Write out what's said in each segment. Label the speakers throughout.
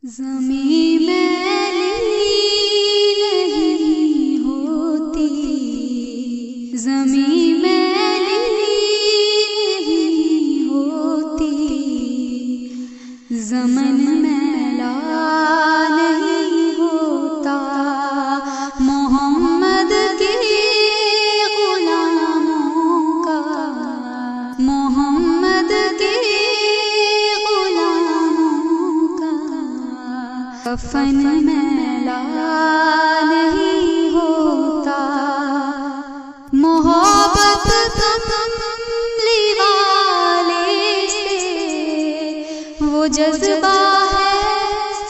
Speaker 1: زمیں میلی نہیں ہوتی، زمیں میلی نہیں ہوتی، زمن میلا نہیں ہوتا، محمد کے غلاموں کا، محمد کے کفن میلا نہیں ہوتا، محبت کملی والے سے وہ جذبہ ہے،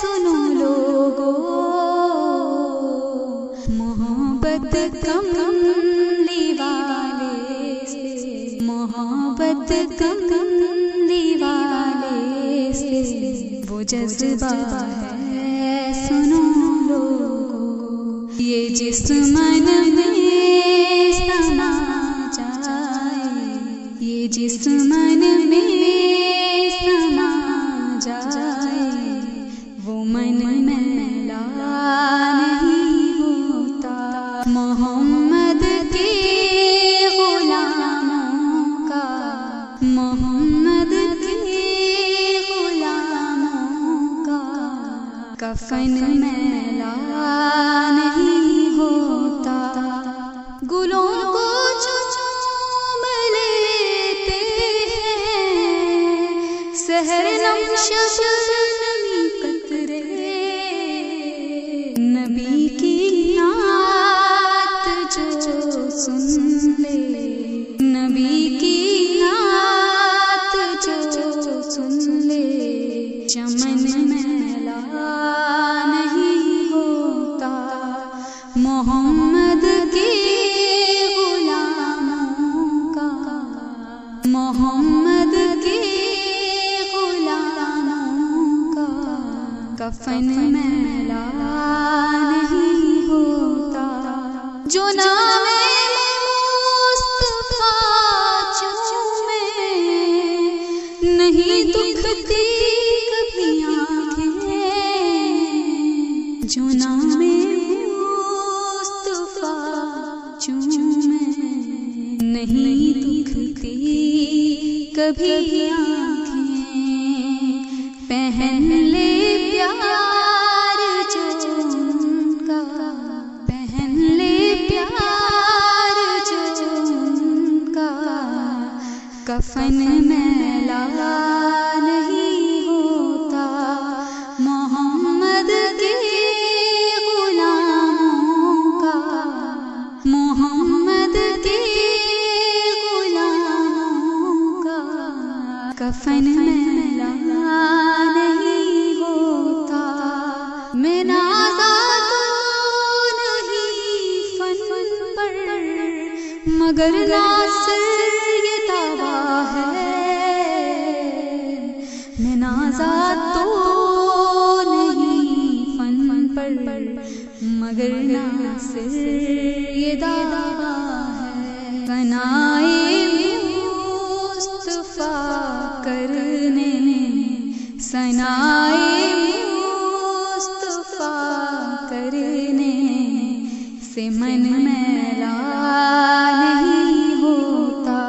Speaker 1: سنو لوگو، محبت کملی والے سے، محبت کملی والے سے وہ جذبہ ہے، سنو لوگو، یہ جسمن میں سما جائے، یہ جسمن میں سما جائے، وہ من میلا نہیں ہوتا، محمد کے غلاموں کا، محمد کے غلاموں کا کفن میلا نہیں ہوتا، گلوں کو چوم لیتے ہیں سحر نم شبنمی قطرے، نبی کی نعت جو سن لے، نبی کی نعت جو سن لے، چمن میلا نہیں ہوتا، محمد کے غلاموں کا، محمد کے غلاموں کا کفن میلا نہیں ہوتا، جو نام مصطفیٰ چومے نہیں دکھتی کبھی آنکھیں، جو نام مصطفیٰ چومے نہیں دکھتی کبھی آنکھیں، پہن لے پیار جو ان کا، پہن لے پیار جو ان کا، کفن میلا نہیں ہوتا، محمد کے غلاموں کا، محمد کے غلاموں کا کفن میلا نہیں ہوتا، میں نازا تو نہیں فن پر، مگر ناصر یہ دعویٰ ہے، میں نازا تو نہیں فن پر، مگر ناصر یہ دعویٰ ہے، ثنائے مصطفیٰ کرنے، ثنائے مصطفیٰ کرنے سے من میلا نہیں ہوتا،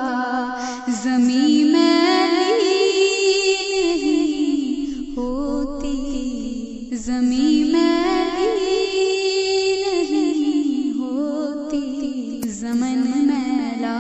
Speaker 1: زمیں میلی نہیں ہوتی، زمیں میلی نہیں ہوتی، زمن میلا